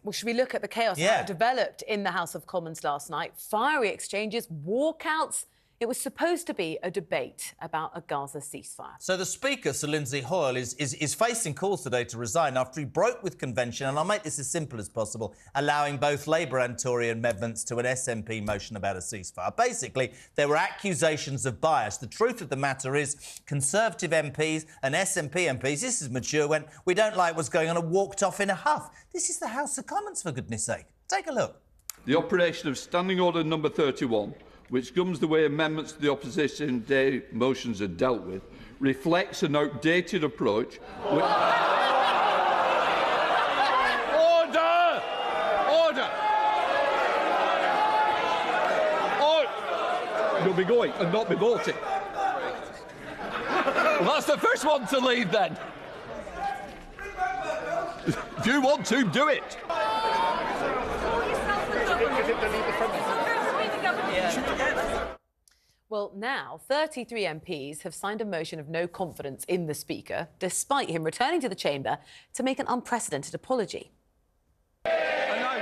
Well, should we look at the chaos that developed in the House of Commons last night? Fiery exchanges, walkouts. It was supposed to be a debate about a Gaza ceasefire. So the Speaker, Sir Lindsay Hoyle, is facing calls today to resign after he broke with convention, and I'll make this as simple as possible, allowing both Labour and Tory amendments to an SNP motion about a ceasefire. Basically, there were accusations of bias. The truth of the matter is Conservative MPs and SNP MPs, this is mature, went, we don't like what's going on, and walked off in a huff. This is the House of Commons, for goodness sake. Take a look. The operation of Standing Order number 31, which governs the way amendments to the Opposition Day motions are dealt with, reflects an outdated approach. Order! Order! You'll be going and not be voting. Well, that's the first one to leave, then. If you want to, do it. Well, now 33 MPs have signed a motion of no confidence in the Speaker, despite him returning to the chamber to make an unprecedented apology. And I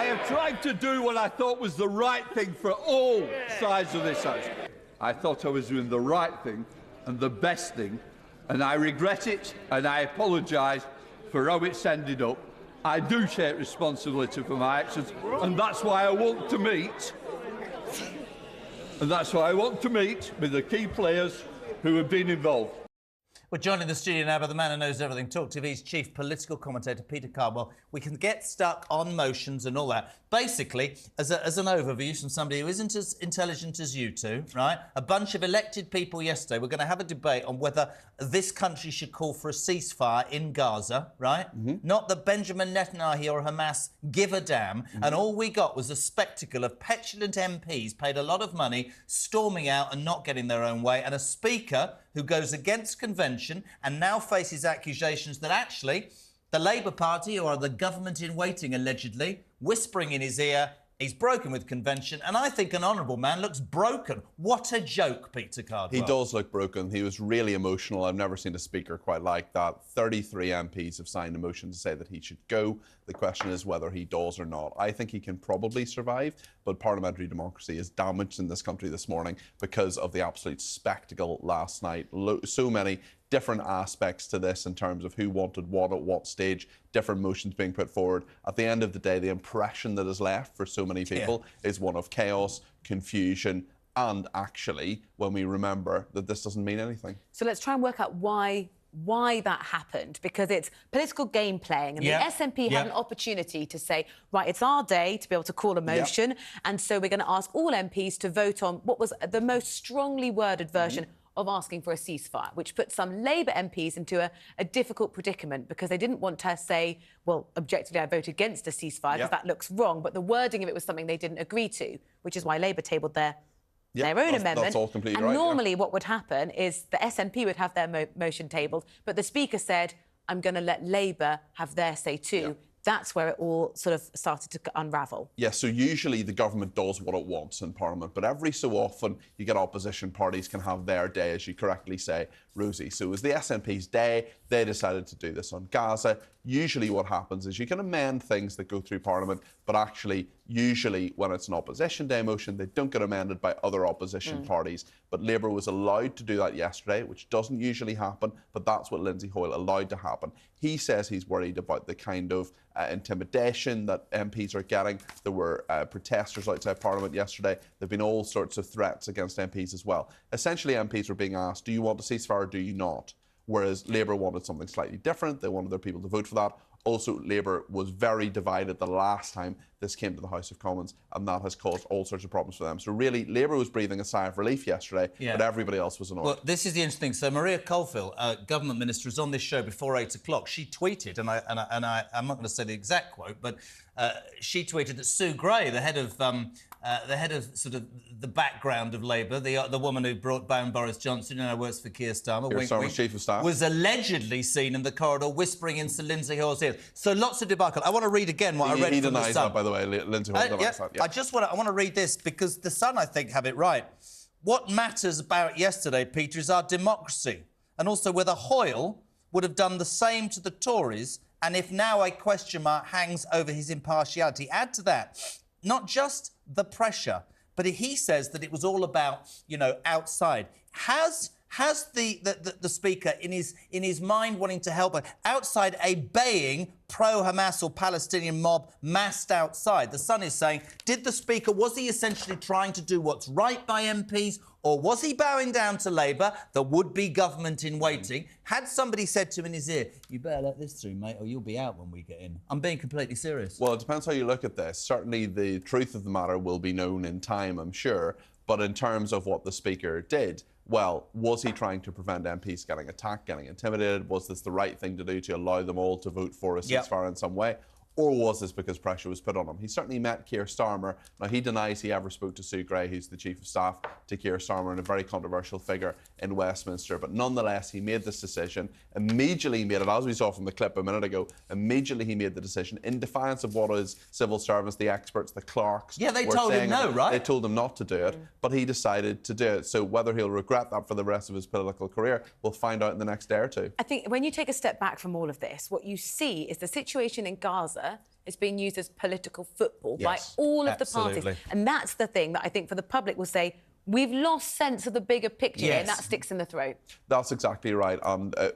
have tried to do what I thought was the right thing for all sides of this House. I thought I was doing the right thing and the best thing, and I regret it and I apologise for how it's ended up. I do take responsibility for my actions, and that's why I want to meet. And that's why I want to meet with the key players who have been involved. We're joining the studio now by the man who knows everything, TalkTV's chief political commentator, Peter Cardwell. We can get stuck on motions and all that. Basically, as an overview from somebody who isn't as intelligent as you two, right? A bunch of elected people yesterday, we're going to have a debate on whether this country should call for a ceasefire in Gaza, right? Not that Benjamin Netanyahu or Hamas give a damn. And all we got was a spectacle of petulant MPs paid a lot of money, storming out and not getting their own way, and a speaker who goes against convention and now faces accusations that actually the Labour Party, or the government in waiting allegedly, whispering in his ear, he's broken with convention, and I think an honourable man looks broken. What a joke, Peter Cardwell. He does look broken. He was really emotional. I've never seen a speaker quite like that. 33 MPs have signed a motion to say that he should go. The question is whether he does or not. I think he can probably survive, but parliamentary democracy is damaged in this country this morning because of the absolute spectacle last night. So many different aspects to this in terms of who wanted what at what stage, different motions being put forward. At the end of the day, the impression that is left for so many people is one of chaos, confusion, and actually, when we remember that this doesn't mean anything. So let's try and work out why that happened, because it's political game playing, and the SNP had an opportunity to say, right, it's our day to be able to call a motion, and so we're going to ask all MPs to vote on what was the most strongly worded version of asking for a ceasefire, which put some Labour MPs into a difficult predicament because they didn't want to say, well, objectively, I vote against a ceasefire because that looks wrong, but the wording of it was something they didn't agree to, which is why Labour tabled their own amendment. That's all completely and right. normally what would happen is the SNP would have their motion tabled, but the Speaker said, I'm going to let Labour have their say too. That's where it all sort of started to unravel. Yes, so usually the government does what it wants in Parliament, but every so often you get opposition parties can have their day, as you correctly say, Rosie. So it was the SNP's day. They decided to do this on Gaza. Usually what happens is you can amend things that go through Parliament, but actually, usually when it's an opposition day motion, they don't get amended by other opposition parties. But Labour was allowed to do that yesterday, which doesn't usually happen, but that's what Lindsay Hoyle allowed to happen. He says he's worried about the kind of intimidation that MPs are getting. There were protesters outside Parliament yesterday. There have been all sorts of threats against MPs as well. Essentially, MPs were being asked, do you want a ceasefire or do you not? Whereas Labour wanted something slightly different. They wanted their people to vote for that. Also, Labour was very divided the last time this came to the House of Commons, and that has caused all sorts of problems for them. So really, Labour was breathing a sigh of relief yesterday, but everybody else was annoyed. Well, this is the interesting thing. So Maria Colville, government minister, was on this show before 8 o'clock. She tweeted, and I'm not going to say the exact quote, but she tweeted that Sue Gray, the head of sort of the background of Labour, the woman who brought down Boris Johnson, you know, works for Keir Starmer, Starmer's chief of staff, was allegedly seen in the corridor whispering in Sir Lindsay Hoyle's ear. So lots of debacle. I want to read again what I read from the Sun. That, by the way, Lindsay Hoyle denies that. I want to read this because the Sun, I think, have it right. What matters about yesterday, Peter, is our democracy, and also whether Hoyle would have done the same to the Tories and if now a question mark hangs over his impartiality, add to that not just the pressure, but he says that it was all about, outside. Has the Speaker, in his mind wanting to help outside a baying pro-Hamas or Palestinian mob massed outside? The Sun is saying, did the Speaker, was he essentially trying to do what's right by MPs, or was he bowing down to Labour, the would-be government in waiting? Had somebody said to him in his ear, you better let this through, mate, or you'll be out when we get in? I'm being completely serious. Well, it depends how you look at this. Certainly the truth of the matter will be known in time, I'm sure. But in terms of what the Speaker did, well, was he trying to prevent MPs getting attacked, getting intimidated? Was this the right thing to do to allow them all to vote for a ceasefire in some way? Or was this because pressure was put on him? He certainly met Keir Starmer. Now, he denies he ever spoke to Sue Gray, who's the Chief of Staff to Keir Starmer and a very controversial figure in Westminster. But nonetheless, he made this decision. Immediately he made it, as we saw from the clip a minute ago, immediately he made the decision in defiance of what his civil servants, the experts, the clerks... Yeah, they told him no, right? They told him not to do it, but he decided to do it. So whether he'll regret that for the rest of his political career, we'll find out in the next day or two. I think when you take a step back from all of this, what you see is the situation in Gaza is being used as political football by all of the parties. And that's the thing that I think for the public will say, we've lost sense of the bigger picture, and that sticks in the throat. That's exactly right.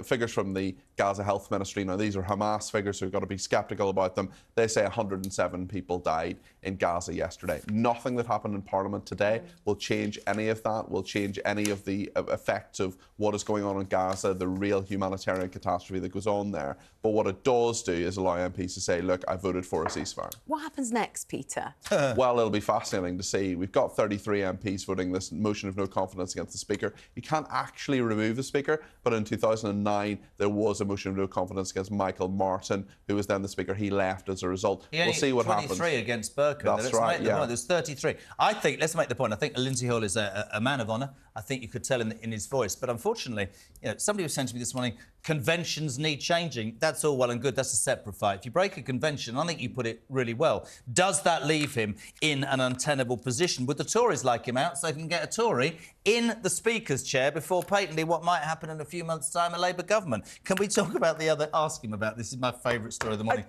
Figures from the Gaza Health Ministry, now these are Hamas figures, so we've got to be sceptical about them. They say 107 people died in Gaza yesterday. Nothing that happened in Parliament today will change any of that, will change any of the effects of what is going on in Gaza, the real humanitarian catastrophe that goes on there. But what it does do is allow MPs to say, look, I voted for a ceasefire. What happens next, Peter? Well, it'll be fascinating to see. We've got 33 MPs voting this motion of no confidence against the Speaker. You can't actually remove the Speaker, but in 2009 there was a motion of no confidence against Michael Martin, who was then the Speaker. He left as a result. We'll see what happens. 23 against Burke. That's right, There's 33. I think, let's make the point, I think Lindsay Hoyle is a man of honour. I think you could tell in his voice. But unfortunately, somebody was saying to me this morning, conventions need changing. That's all well and good. That's a separate fight. If you break a convention, I think you put it really well. Does that leave him in an untenable position? Would the Tories like him out so they can get a Tory in the Speaker's chair before patently what might happen in a few months' time, a Labour government? Can we talk about the other... Ask him about this. This is my favourite story of the morning.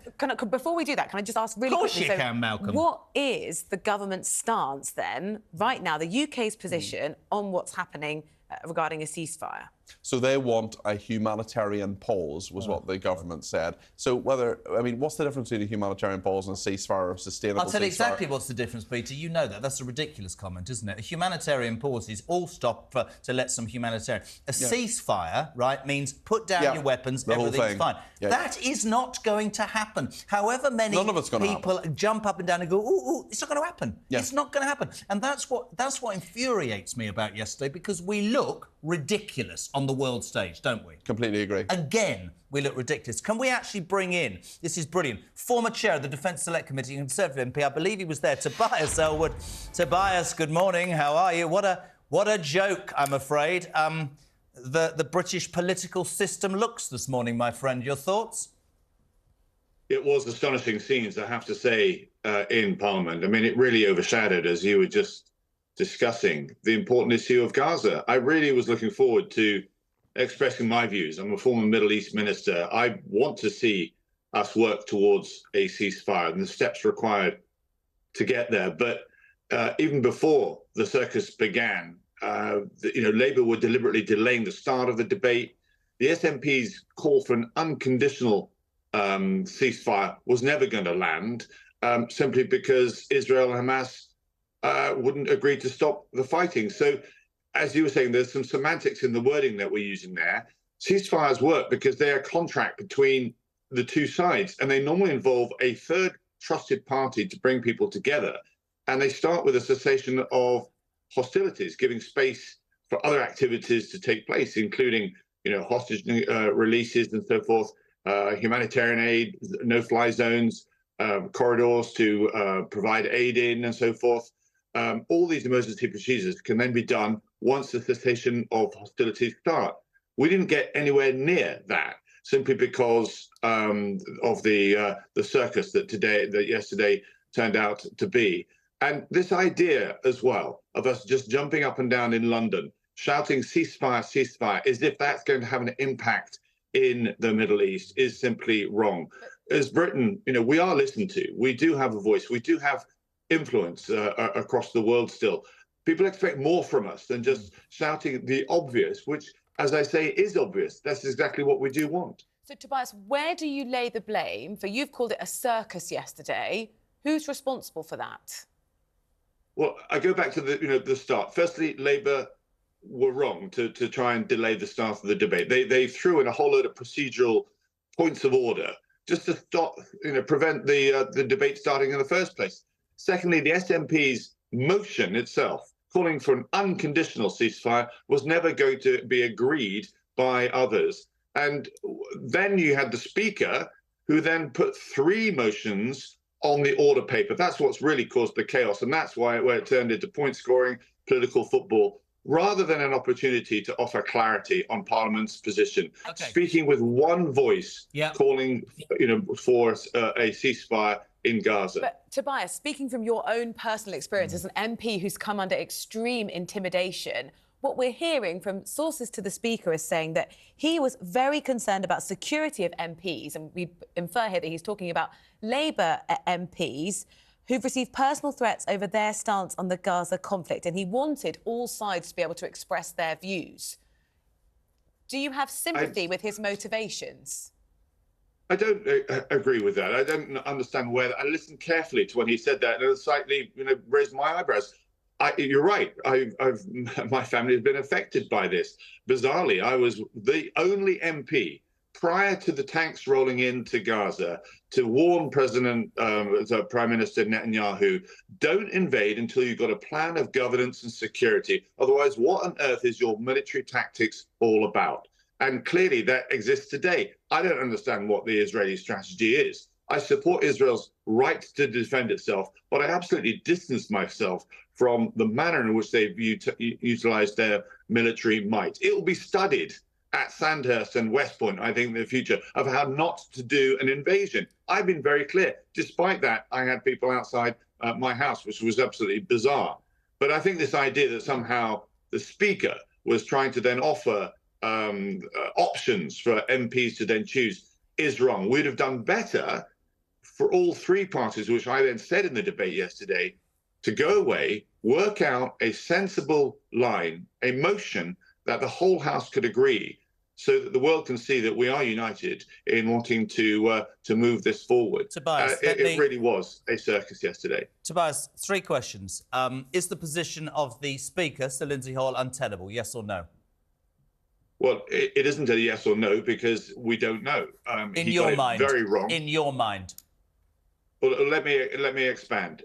Before we do that, can I just ask really quickly... Of course you can, Malcolm. What is the government's stance then, right now, the UK's position on what's happening regarding a ceasefire? So they want a humanitarian pause, was what the government said. So what's the difference between a humanitarian pause and a ceasefire or a sustainable ceasefire? I'll tell you exactly what's the difference, Peter. You know that. That's a ridiculous comment, isn't it? A humanitarian pause is all stop to let some humanitarian... A ceasefire, right, means put down your weapons, everything's fine. That is not going to happen. However many people jump up and down and go, ooh, it's not going to happen. It's not going to happen. And that's what infuriates me about yesterday, because we look ridiculous on the world stage, don't we? Completely agree. Again, we look ridiculous. Can we actually bring in, this is brilliant, former chair of the Defence Select Committee, Conservative MP, I believe he was there, Tobias Ellwood. Tobias, good morning, how are you? What a joke, I'm afraid. The British political system looks this morning, my friend. Your thoughts? It was astonishing scenes, I have to say, in Parliament. I mean, it really overshadowed, as you were just discussing, the important issue of Gaza. I really was looking forward to expressing my views. I'm a former Middle East minister. I want to see us work towards a ceasefire and the steps required to get there. But even before the circus began, Labour were deliberately delaying the start of the debate. The SNP's call for an unconditional ceasefire was never going to land, simply because Israel and Hamas wouldn't agree to stop the fighting. So, as you were saying, there's some semantics in the wording that we're using there. Ceasefires work because they're a contract between the two sides, and they normally involve a third trusted party to bring people together. And they start with a cessation of hostilities, giving space for other activities to take place, including, hostage releases and so forth, humanitarian aid, no-fly zones, corridors to provide aid in and so forth. All these emergency procedures can then be done once the cessation of hostilities start. We didn't get anywhere near that, simply because of the circus that yesterday turned out to be. And this idea as well of us just jumping up and down in London, shouting ceasefire, ceasefire, as if that's going to have an impact in the Middle East is simply wrong. As Britain, we are listened to. We do have a voice. We do have influence across the world still. People expect more from us than just shouting the obvious, which, as I say, is obvious. That's exactly what we do want. So, Tobias, where do you lay the blame for, you've called it a circus yesterday, who's responsible for that? Well, I go back to the start. Firstly, Labour were wrong to try and delay the start of the debate. They threw in a whole load of procedural points of order just to stop, prevent the debate starting in the first place. Secondly, the SNP's motion itself, calling for an unconditional ceasefire, was never going to be agreed by others. And then you had the Speaker, who then put 3 motions on the order paper. That's what's really caused the chaos, and that's where it turned into point scoring, political football, rather than an opportunity to offer clarity on Parliament's position. Okay. Speaking with one voice, calling for a ceasefire in Gaza. But Tobias, speaking from your own personal experience as an MP who's come under extreme intimidation, what we're hearing from sources to the Speaker is saying that he was very concerned about security of MPs, and we infer here that he's talking about Labour MPs who've received personal threats over their stance on the Gaza conflict, and he wanted all sides to be able to express their views. Do you have sympathy with his motivations? I don't agree with that. I don't understand where. I listened carefully to when he said that, and it slightly, raised my eyebrows. You're right. My family has been affected by this. Bizarrely, I was the only MP prior to the tanks rolling into Gaza to warn Prime Minister Netanyahu, don't invade until you've got a plan of governance and security. Otherwise, what on earth is your military tactics all about? And clearly that exists today. I don't understand what the Israeli strategy is. I support Israel's right to defend itself, but I absolutely distance myself from the manner in which they've utilized their military might. It will be studied at Sandhurst and West Point, I think, in the future, of how not to do an invasion. I've been very clear. Despite that, I had people outside my house, which was absolutely bizarre. But I think this idea that somehow the Speaker was trying to then offer options for MPs to then choose is wrong. We'd have done better for all 3 parties, which I then said in the debate yesterday, to go away, work out a sensible line, a motion that the whole House could agree, so that the world can see that we are united in wanting to move this forward. Tobias, it really was a circus yesterday. Tobias, 3 questions. Is the position of the Speaker, Sir Lindsay Hoyle, untenable? Yes or no? Well, it isn't a yes or no, because we don't know. In your mind, very wrong. In your mind. Well, let me expand.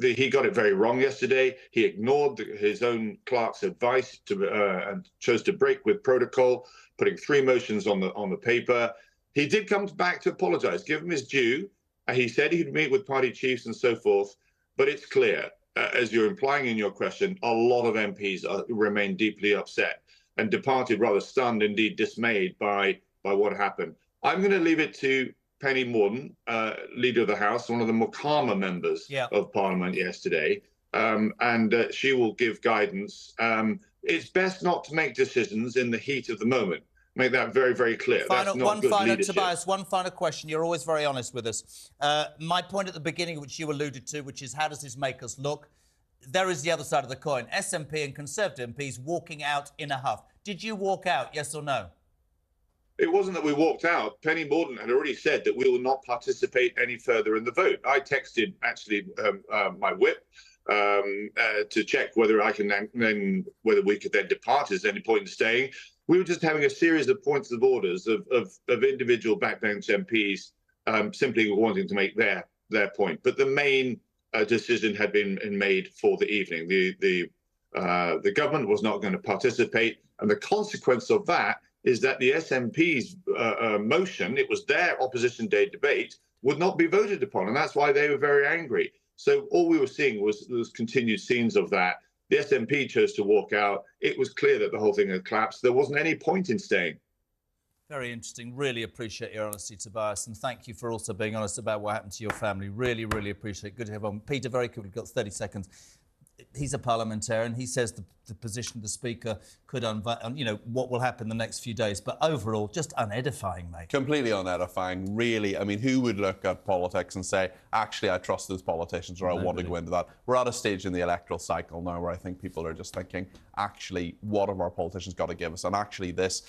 He got it very wrong yesterday. He ignored his own clerk's advice and chose to break with protocol, putting 3 motions on the paper. He did come back to apologise, give him his due. He said he'd meet with party chiefs and so forth. But it's clear, as you're implying in your question, a lot of MPs remain deeply upset and departed rather stunned, indeed dismayed by what happened. I'm going to leave it to Penny Mordaunt, Leader of the House, one of the more calmer members of Parliament yesterday, and she will give guidance. It's best not to make decisions in the heat of the moment. Make that very, very clear. That's not good leadership. Tobias, one final question. You're always very honest with us. My point at the beginning, which you alluded to, which is how does this make us look? There is the other side of the coin. SNP and Conservative MPs walking out in a huff. Did you walk out, yes or no? It wasn't that we walked out. Penny Mordaunt had already said that we will not participate any further in the vote. I texted, actually, my whip to check whether I can then whether we could then depart. Is there any point in staying? We were just having a series of points of orders of individual backbench MPs simply wanting to make their point. But the main decision had been made for the evening. The government was not going to participate, and the consequence of that is that the SNP's motion, it was their opposition day debate, would not be voted upon, and that's why they were very angry. So all we were seeing was continued scenes of that. The SNP chose to walk out. It was clear that the whole thing had collapsed. There wasn't any point in staying. Very interesting. Really appreciate your honesty, Tobias, and thank you for also being honest about what happened to your family. Really, really appreciate it. Good to have on. Peter, very quickly, we've got 30 seconds. he's a parliamentarian. He says the position of the Speaker could what will happen the next few days. But overall, just unedifying, mate. Completely unedifying, really. I mean, who would look at politics and say, actually, I trust those politicians, or I want to go into that? We're at a stage in the electoral cycle now where I think people are just thinking, actually, what have our politicians got to give us? And actually, this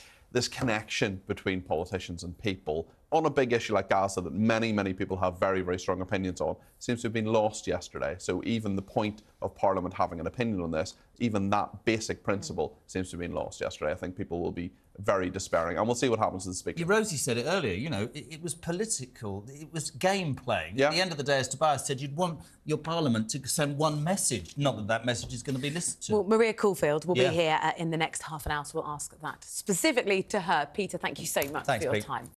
connection between politicians and people on a big issue like Gaza that many, many people have very, very strong opinions on seems to have been lost yesterday. So even the point of Parliament having an opinion on this, even that basic principle seems to have been lost yesterday. I think people will be very despairing, and we'll see what happens to the Speaker. Rosie said it earlier, it was political, it was game playing. At the end of the day, as Tobias said, you'd want your Parliament to send one message, not that message is going to be listened to. Well, Maria Caulfield will be here in the next half an hour, so we'll ask that specifically to her. Peter, thank you so much for your time.